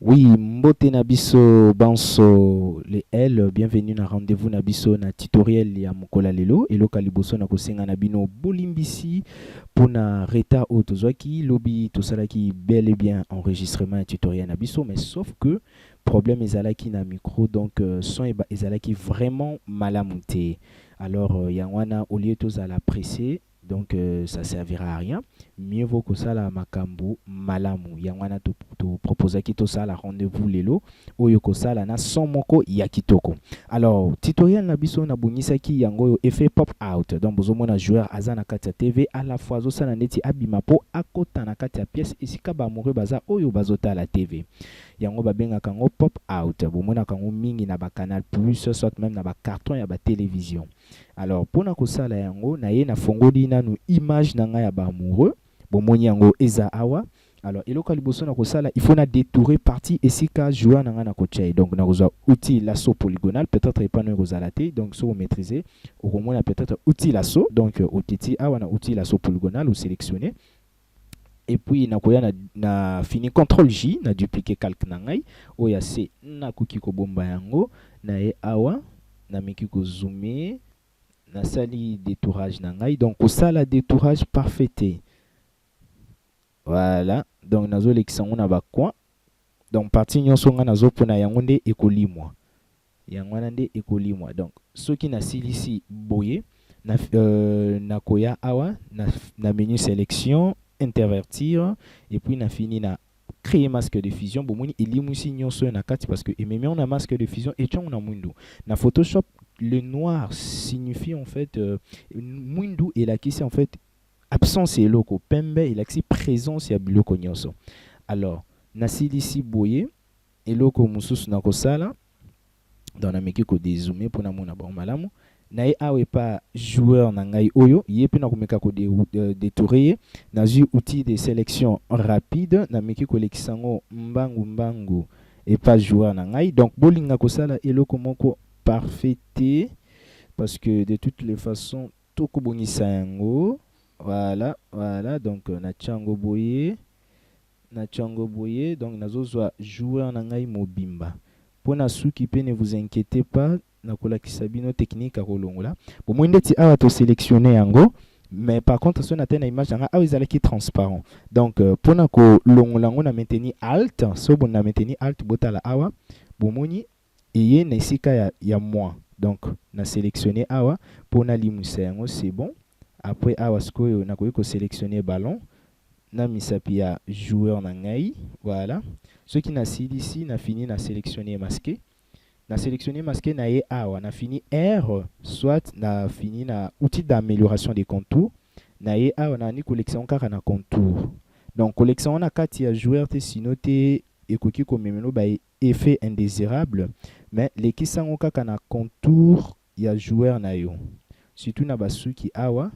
Oui, mbote nabiso banso les L, bienvenue na rendez-vous nabiso na tutoriel ya mokola lelo eloka liboso na kosenga na bino bolimbisi pona retard au tozwaki lobi tosalaki bel et bien enregistrement ya tutoriel nabiso mais sauf que problème ezalaki na micro donc son ezalaki vraiment malamu te. Alors yangwana au lieu tozala pressé donc ça servira à rien. Mieux vaut que ça la makambo malamu yangwana to proposa ki to sala rendez-vous lelo oyo ko sala na son moko ya kitoko. Alors tutoriel na biso na bunisaki yango oyo effet pop out donc bozomona joueur aza na kati ya TV à la fois zo sala neti abima po akota na kati ya pièce esika ba amoureux baza oyo bazota la TV yango babengaka yango pop out bomonaka yango mingi na ba canal plus soit même na ba carton ya ba télévision. Alors pona kosala yango na ye na fongoli nanu image na ngai ya ba amoureux bomoni yango eza awa. Alors eloko liboso na kosala il faut na détourer partie esika joueur na nga na kochai donc na kozwa outil lasso polygonal peut-être pas no kozala te donc so vous maîtriser au komona peut-être outil lasso donc otiti awa na outil lasso polygonal ou sélectionner et puis nakoya na fini contrôle J na dupliquer calque na ngai oya se na kuki ko bomba yango na e awa na meki ko zoomer na sali détourage na ngai donc kosala détourage parfait. Voilà, donc nazo lekisa ngo na bakwa. Donc partie nyonso nga nazo pona yango nde ekolimwa. Yango wana nde ekolimwa. Donc soki na silisi boye na koya awa na menu sélection intervertir et puis na fini na créer masque de fusion bomoni elimusi nyonso na kati parce que ememi on a masque de fusion et on a mwindu. Na Photoshop le noir signifie en fait mwindu et la kisi en fait absence et loko pembe il a présence ya biloko nyonso. Alors nasilisi boye eloko mususu na kosala dans na meki ko dézoomer pour na mona ba malamu na ye awe pa joueur na ngai oyo ye pe na komeka ko détourer na zu outil de sélection rapide na meki ko lekisango mbangu et pas joueur na ngai donc bolinga kosala eloko moko parfait parce que de toutes les façons toko bongisa yango. Voilà, voilà, donc na tchango boye, donc nazozwa joueur na ngai mobimba. Pona suki pe ne vous inquiétez pas, na kolakisa bino technique a kolongola. Bon moi ndeti awa to sélectionner yango, mais par contre so na tena image nga awa ezalaki transparent. Donc pona ko longola ngo na maintenir alt, so bon na maintenir alt botala awa, bomoni eye na esika ya moi. Donc na sélectionner awa pona limusa yango c'est bon. Après awa sikoyo nakoki ko sélectionner ballon na misapi ya joueur na ngai voilà ce qui na silisi na fini na sélectionner masqué na ye awa na fini R soit na fini na outil d'amélioration des contours na ye awa na ni collection kaka na contour donc collection na kati ya joueur te sino te ekoki ko memelo ba effet indésirable mais lekisango kaka na contour ya joueur na yo surtout na basuki awa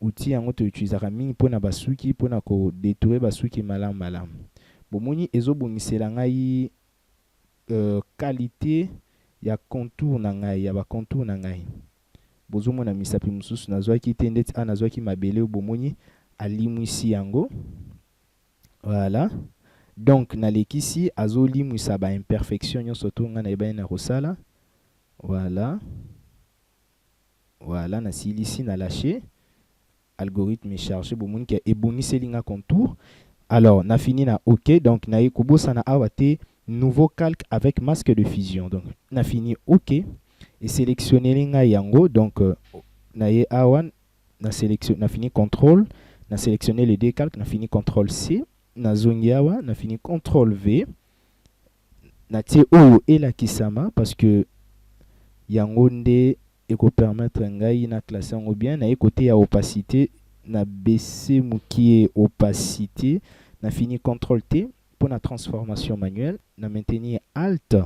outil yango to utilisaka mingi mpona basuki mpona ko détourer basuki malamu bomoni ezobongisela ngai qualité ya contour na ngai ya ba contour na ngai bozomona misapi mususu nazwaki te ndeti nazwaki mabele bomoni alimwisi yango voilà donc nalekisi azolimwisa ba imperfection nyonso to nga na ebani na kosala voilà voilà nasilisi na lâcher algorithme chargé bomoni ke ebongiseli nga contour. Alors na fini na OK donc na ekobosa na awa te nouveau calque avec masque de fusion donc na fini OK et sélectionner nga yango donc na ye awa na sélection na fini contrôle na sélectionner les deux calques na fini contrôle C na zongi awa na fini contrôle V na tie oyo elakisama parce que yango nde eko permettre ngai na classer yango bien na côté ya opacité na baisser mukie opacité na fini contrôle T pour la transformation manuelle na maintenir alt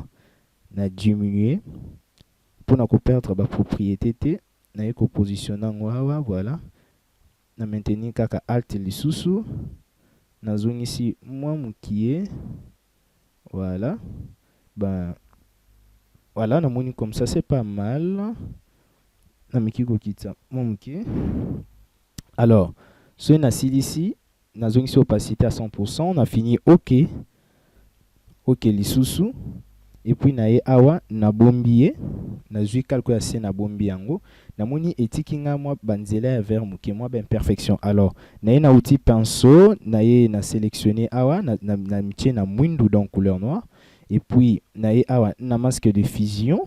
na diminuer pour na ko perdre ba propriété T na eko positionner ngwa voilà na maintenir kaka alt lisusu na zone ici moi mukie voilà ben voilà na moni comme ça c'est pas mal. Alors, ce na ici, na zone opacité à 100%, on a fini OK. ok lisusu. Et puis na ye awa na bombiye na zui calque ya se na bombi yango namoni etiki nga mwa banzela ya vert moke mwa ba imperfection. Alors na ye na outil pinceau na ye na sélectionner awa na mitie na mwindu donc couleur noire. Et puis na ye awa na masque de fusion.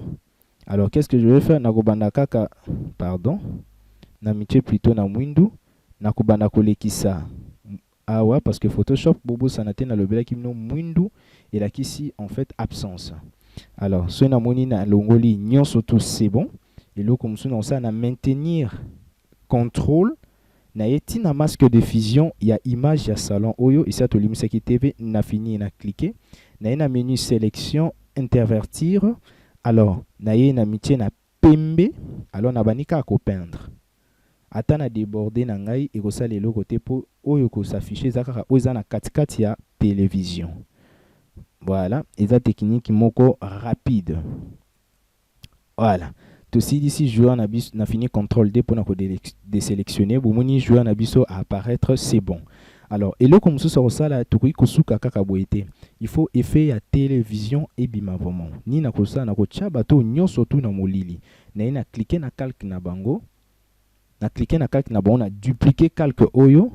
Alors qu'est-ce que je vais faire? Na kobanda kaka pardon na mitie plutôt na mwindu na kobanda kolekisa awa parce que Photoshop bobo sanate na lobela kimno mwindu et là qu'ici en fait absence. Alors ce namoni na longoli nyonso tout c'est bon et là comme ça on ça na maintenir contrôle na yeti na masque de fusion il y a image ya salon oyo et ça to limisaki TV na fini na cliquer na na menu sélection intervertir. Alors na ye na mitie na pembe alors na banika ko peindre ata na déborder na ngai et ko ça le côté po oyo ko s'afficher za kaka oza na katikati ya télévision. Voilà, et ça technique moko rapide. Voilà. Tout si d'ici joueur n'a fini contrôle D pour nous désélectionner. Boumoni joueur n'a biso à apparaître, c'est bon. Alors, et là comme ça là, tout kusuka kaka boité. Il faut effet à télévision et bima vraiment. Ni na kosa na ko tia bato nyonso tout na molili. Na cliquer na calque na bango. Na cliquer na calque na bango, na dupliquer calque oyo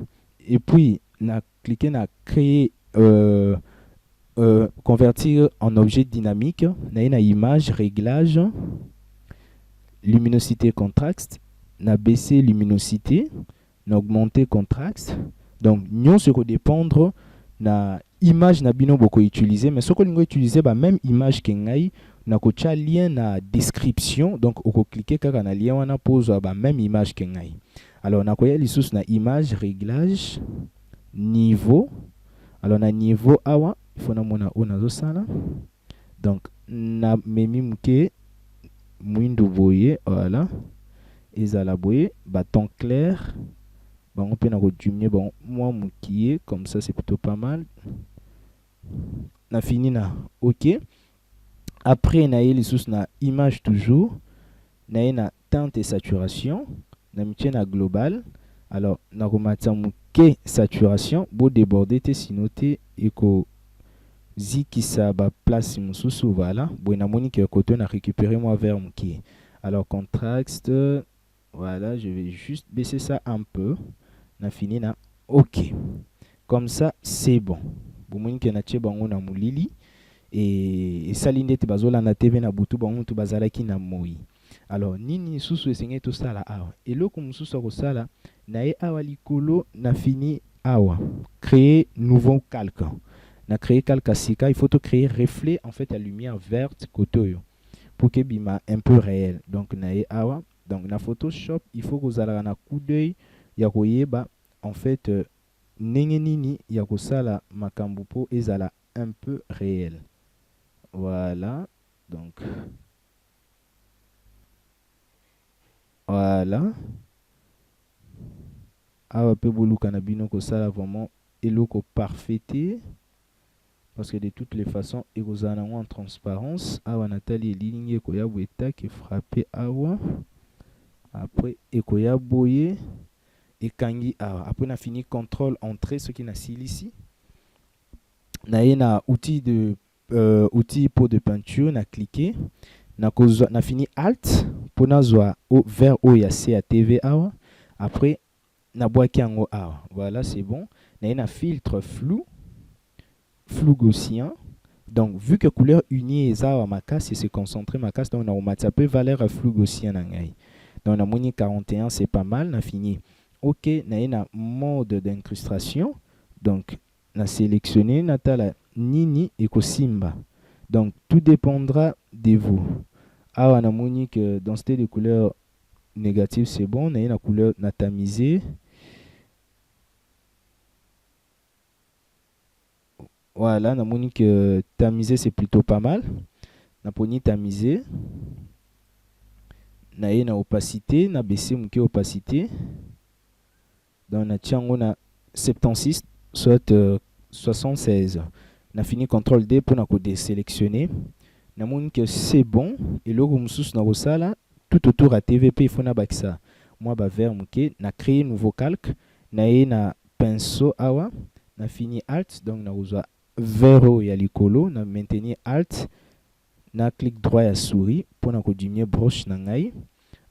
et puis na cliquer na créer convertir en objet dynamique, na image, réglage, luminosité, contraste, na baisser luminosité, na augmenter contraste. Donc, nous se dépendre na image na bino boko utiliser, mais ce que nous utiliser ba même image que ngai na ko tia lien na description, donc oko cliquer kaka na lien wana pose ba même image que ngai. Alors na ko ya lisusu na image, réglage, niveau. Alors na niveau awa il faut na onazo sala donc na memi muke mwindu boye voilà ezala boye bâton clair bango pe na ko diminuer bon moi mukie comme ça c'est plutôt pas mal. Na fini na OK. Après na yeli sous na image toujours na na teinte et saturation na mitie na global. Alors na ko matsa muke saturation beau déborder te sinoté et ko Ziki ça ba place mususu voilà. Bon na moni que côté na récupérer moi vers muki. Alors contraste voilà, je vais juste baisser ça un peu. Na fini na OK. Comme ça c'est bon. Bon moni que na tie bango na mulili et salinde te bazola na TV na butu bango tu bazala ki na moi. Alors nini susu esengé tout ça là awa. Et lo comme susu ko sala na e awa likolo na fini awa. Créer nouveau calque. Na créer calcasika, il faut te créer reflet en fait la lumière verte côté pour que bima un peu réel. Donc na awa, donc na Photoshop, il faut que vous ayez un coup d'œil ya koyeba en fait nenge nini ya kosala makambo po ezala un peu réel. Voilà. Donc voilà. Awa pe boluka na bino kosala vraiment eloko parfaité. Parce que de toutes les façons, il y a en transparence. Awa Nathalie ligne koya bweta qui frappé awa. Après ekoya boye et kangi awa. Après on a fini contrôle entrée ce qui n'a ici. Na outil de outil pot de peinture na cliquer. Na fini alt pour na zwa vers o ya CATV awa. Après na boaki yango awa. Voilà, c'est bon. Na filtre flou gaussien. Donc vu que couleur unie est à ma casse et se concentrer ma casse, donc on a un peu valeur flou gaussien. Donc on a moni 41, c'est pas mal, on a fini. OK, on a un mode d'incrustation. Donc on a sélectionné natala nini et kosimba. Donc tout dépendra de vous. Ah, on a moni que dans cette de couleur négative c'est bon, on a une couleur natamisée. Voilà, on a que tamiser c'est plutôt pas mal. On a tamiser. On a une opacité, on a baissé mon opacité. Donc on a 76 soit 76. On a fini CTRL D pour nous désélectionner. On a que c'est bon et là on a tout autour à TVP il faut na ça. Moi ba vers on a créé un nouveau calque, on a un pinceau awa, on a fini alt donc on a vers ya likolo na maintenir alt na clic droit ya souris pour na diminuer broche na ngai.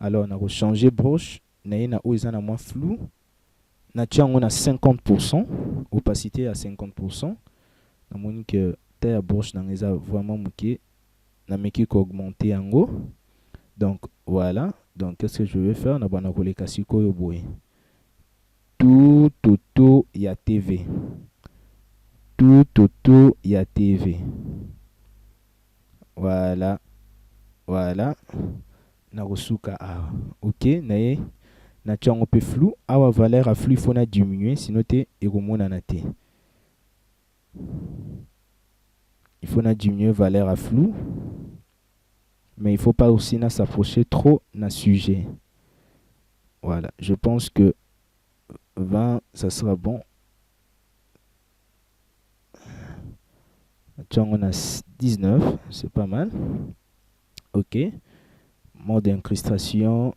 Alors na changer broche na ye na o eza na moins flou na tia yango na 50%, opacité à 50%. Na moni que taille ya broche na ngai eza vraiment moké, na meki ko augmenter yango. Donc voilà, donc qu'est-ce que je vais faire? Na bana koleka sikoyo boye tout autour ya TV, tout autour ya TV. Voilà, voilà. Na kosuka awa. Ok, na ye na tia yango pe flou. Awa valeur à flou il faut na diminuer, sinon te ekomona na te. Il faut na diminuer valeur à flou, mais il faut pas aussi na s'approcher trop na sujet. Voilà, je pense que 20 ça sera bon. On a 19, c'est pas mal. Ok, mode d'incrustation.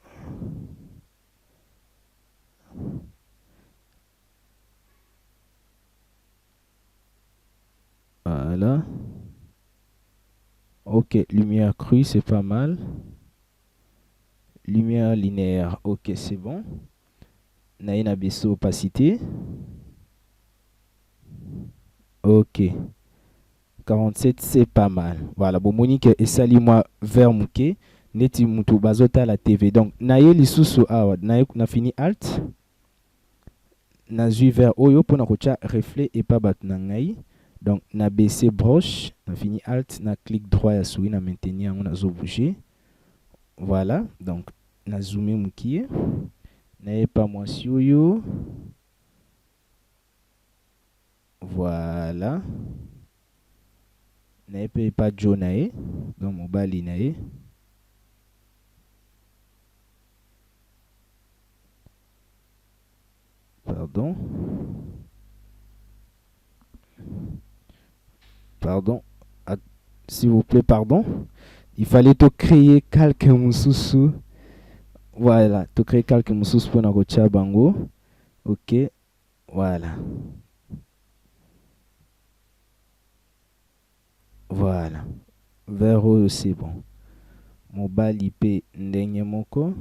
Voilà. Ok, lumière crue, c'est pas mal. Lumière linéaire, ok, c'est bon. Naïna Besso opacité. Ok. 47, c'est pas mal. Voilà, bon, Monique et sali moi vers Mouké. Neti mutu bazota la TV. Donc, naye lisusu awa. Na fini alt. Na zui vers Oyo pour na kocha reflet et pas bat nangai. Donc, na baissé broche. Na fini alt. Na clic droit à souris. Na maintenir. On a zo bouger. Voilà. Donc, na zoomé Mouké. Naye pas moi Oyo. Voilà. Naye pas Joe nae. Donc, mon bali nae. Pardon. Pardon. S'il vous plaît, pardon. Il fallait te créer quelques moussousou. Voilà. Te créer quelques moussousou pour na bango. Ok. Voilà. Voilà. Vers eux, c'est bon. Mobile IP ndenye moko.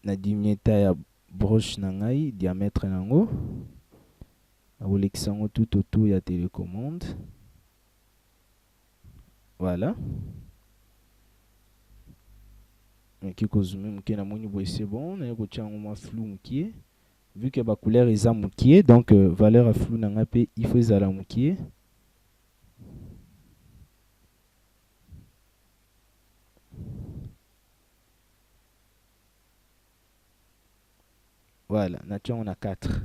Na diminuer taille broche nangai, diamètre nango. Olexango tout autour ya télécommande. Voilà. Qui cause même que na moni boy c'est bon, na ko tiango ma flou moukié. Vu que ba couleur est à moukié, donc valeur à flou nanga pe il faut ezala moukié. Voilà, nature on a 4.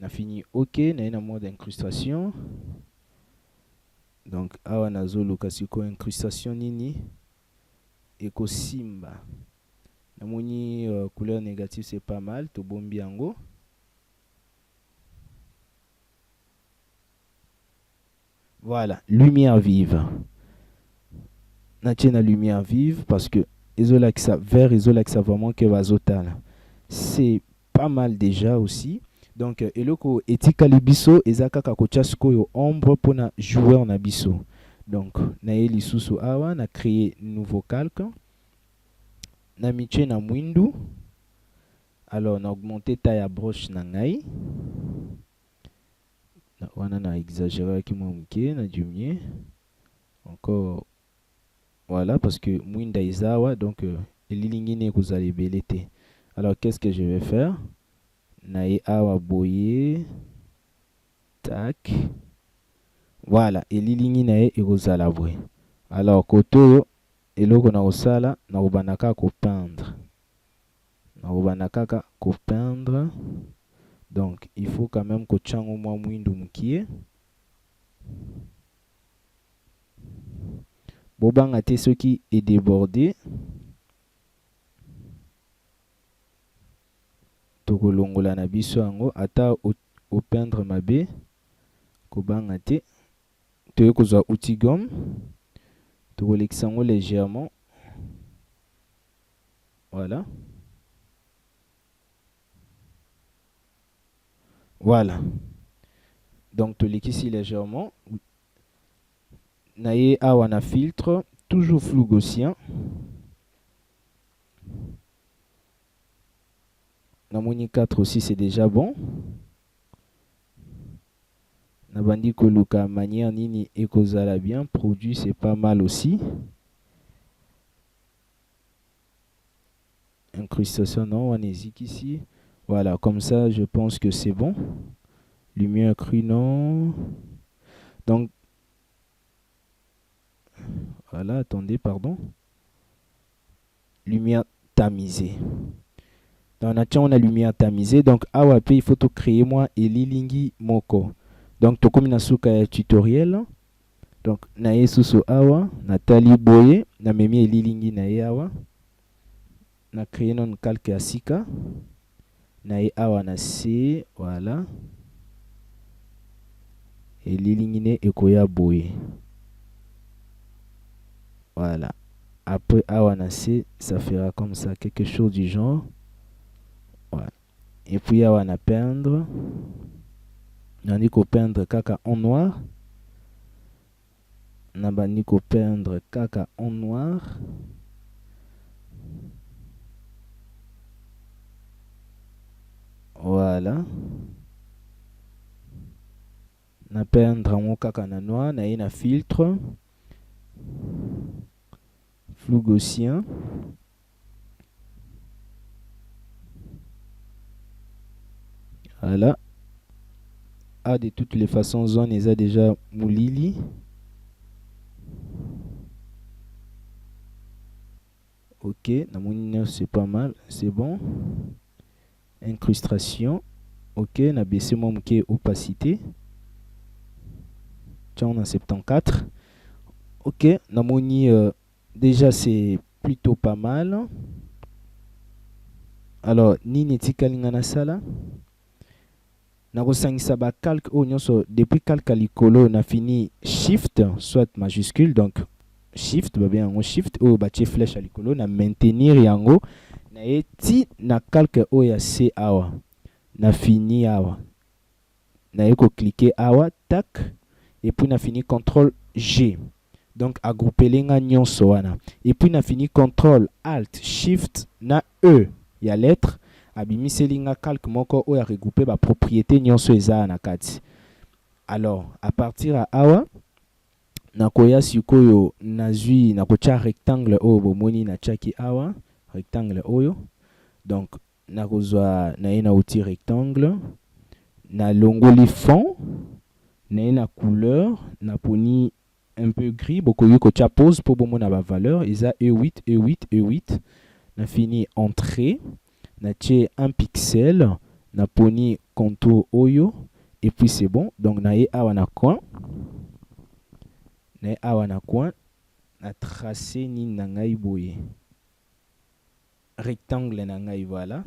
On a fini OK, na une mode d'incrustation. Donc awa nazo lokasiko incrustation nini eko simba. Na moni couleur négative c'est pas mal, to bombi yango. Voilà, lumière vive. Natie na lumière vive parce que ezolaxa vert, ezolaxa vraiment que vazotal. C'est pas mal déjà aussi. Donc eloko etikali biso ezaka kotia sikoyo ombre pour na joueur na biso. Donc na ye lisusu awa na créer nouveau calque. Na miche na mwindu. Alors na augmenter taille à broche na ngai. On a exagéré qui m'a manqué, na diminué. Encore voilà parce que mwinda izawa donc elilingine kozali belete. Alors qu'est-ce que je vais faire? Nae awa boye. Tac. Voilà, elilingi nae ekozala boye. Alors koto eloko na osala na obanaka ko peindre. Na obanaka ko peindre. Donc il faut quand même que chango mwa mwindu mukie. Bobanga te soki est débordé. Tokolongola na biso yango ata au peindre mabe. Kobanga te. Toye kozwa outil gomme. Tokolekisa yango légèrement. Voilà. Voilà. Donc tolekisi légèrement. Naye awa na filtre, toujours flou gaussien. Namoni 4 aussi c'est déjà bon. Nabandi koluka manière nini ekozala bien, produit c'est pas mal aussi. Incrustation non, on hésite ici. Voilà, comme ça je pense que c'est bon. Lumière crue non. Donc voilà, attendez, pardon. Lumière tamisée. Dans on a lumière tamisée. Donc awa il faut tout créer moi et lilingi moko. Donc to comme na suka tutoriel. Donc nae susu awa, Nathalie Boye, na memi lilingi nae awa. Na créé non calque asika. Nae awa na C, voilà. Et lilingi ekoya boye. Voilà. Après awa na C, ça fera comme ça, quelque chose du genre. Voilà. Et puis awa na peindre. Nani ko peindre kaka en noir. Nabani ko peindre kaka en noir. Voilà. Na peindre en kaka na noir, na na filtre. Flou gaussien. Voilà. Ah, de toutes les façons, zone est déjà moulili. Ok, c'est pas mal, c'est bon. Incrustation. Ok, na baissé mon opacité. Tiens, on a 74. Ok, namoni déjà c'est plutôt pas mal. Alors, nini tikalinga na sala. Nakosangisa ba calque o nyonso depuis calque likolo na fini shift soit majuscule donc shift ba bien shift o ba tie flèche à likolo na maintenir yango na eti na calque o ya C awa na fini awa na eko cliquer awa tac et puis na fini contrôle G donc agrouper lenga nyonso wana et puis na fini contrôle alt shift na E ya lettre abimiseli nga calque moko oyo regrouper ba propriété nyonso eza na kati. Alors à partir à awa nakoya sikoyo nazwi nakotia rectangle oyo bomoni na chaki awa rectangle oyo donc nakozwa na outil rectangle na longoli fond na couleur na poni un peu gris bokoyo kotia pose pour bomona ba valeur eza E8 E8 E8 na fini entrée na tie un pixel na poni contour oyo et puis c'est bon donc na awa na coin na tracé ni na ngai boye rectangle na ngai voilà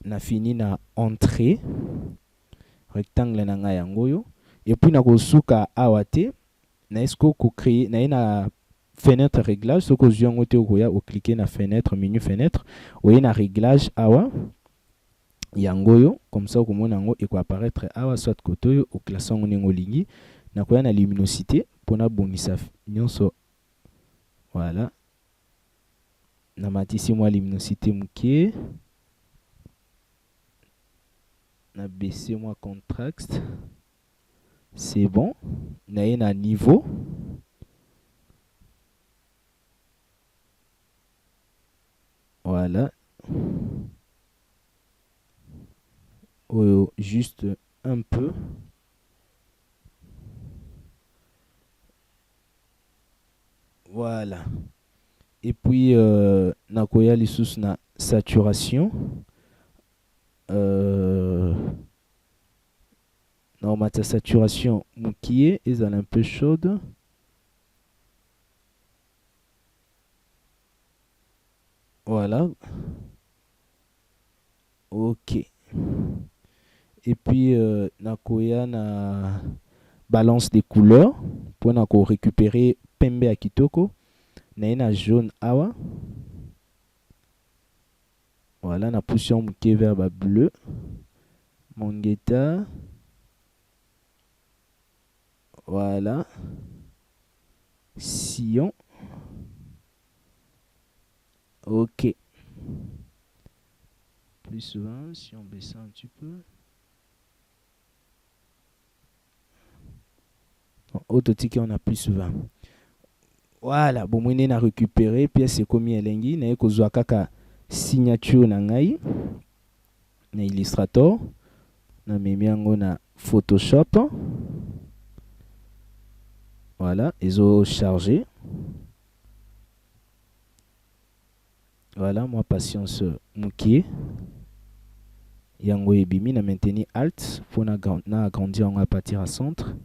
na fini na entrée rectangle na ngai yangoyo et puis na kosuka awa te na esko ko créer na fenêtre réglage ce que yango te okoya o cliquer na fenêtre menu fenêtre oye na réglage awa yangoyo comme ça okomona yango eko apparaître awa soit kotoyo o classe ngo ningo lingi na koya na luminosité pona bongisa nyonso voilà na matisi moi luminosité mukie na baisser moi contraste c'est bon na niveau voilà juste un peu voilà et puis nakoya lisusu na saturation non ma saturation mukie ezala un peu chaude voilà ok et puis nakoya na balance des couleurs pour nako récupérer pembe à kitoko na jaune awa voilà na position mukie vers ba bleu Mongeta. Voilà. Sion. Ok. Plus souvent, si on baisse un petit peu. Autotique, on a plus souvent. Voilà. Bon, moi, on a récupéré. Pièce c'est comme elengi. Na kozwa kaka signature na ngai. Na Illustrator. Na memi yango na Photoshop. Voilà. Ils ont chargé. Voilà. Moi, patience moukier. Yango ebimi na maintenir alt pour na agrandir à partir à centre.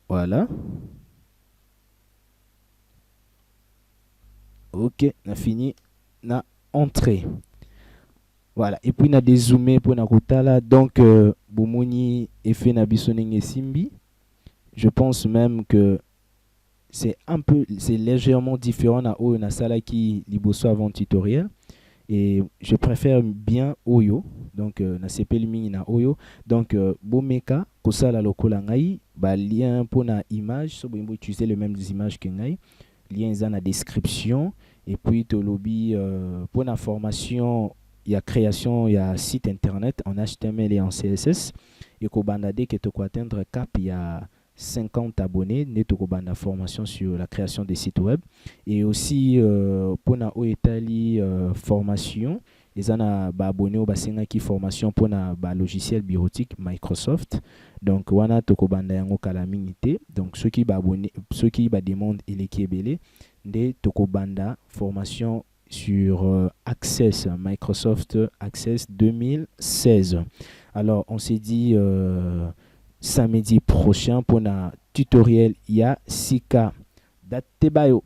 Voilà. Ok, na fini na entrée. Voilà, et puis na dézoomé pour na kotala donc bomoni effet na biso ndenge simbi. Je pense même que c'est légèrement différent na oyo na sala qui liboso avant tutoriel. Et je préfère bien Oyo, donc na sepeli mingi na Oyo. Donc bomeka kosala lokola ngai, ba lien pour na image, so bo utiliser les mêmes images que ngai. Lien za na description et puis to lobby pour la formation, il y a création, il y a site internet en HTML et en CSS. Et ko bandade que to ko atteindre cap il y a 50 abonnés, netoko banda formation sur la création des sites web. Et aussi, pour na Oetali formation, les ana ba abonné au basenga qui formation pour na ba logiciel bureautique Microsoft. Donc, wana toko banda yango kala mingité. Donc, ceux qui ba abonné, ceux qui ba demande et les qui est belé, de toko banda formation sur Access, Microsoft Access 2016. Alors, on s'est dit samedi prochain pour un tutoriel. Il y a 6K. Date bayo.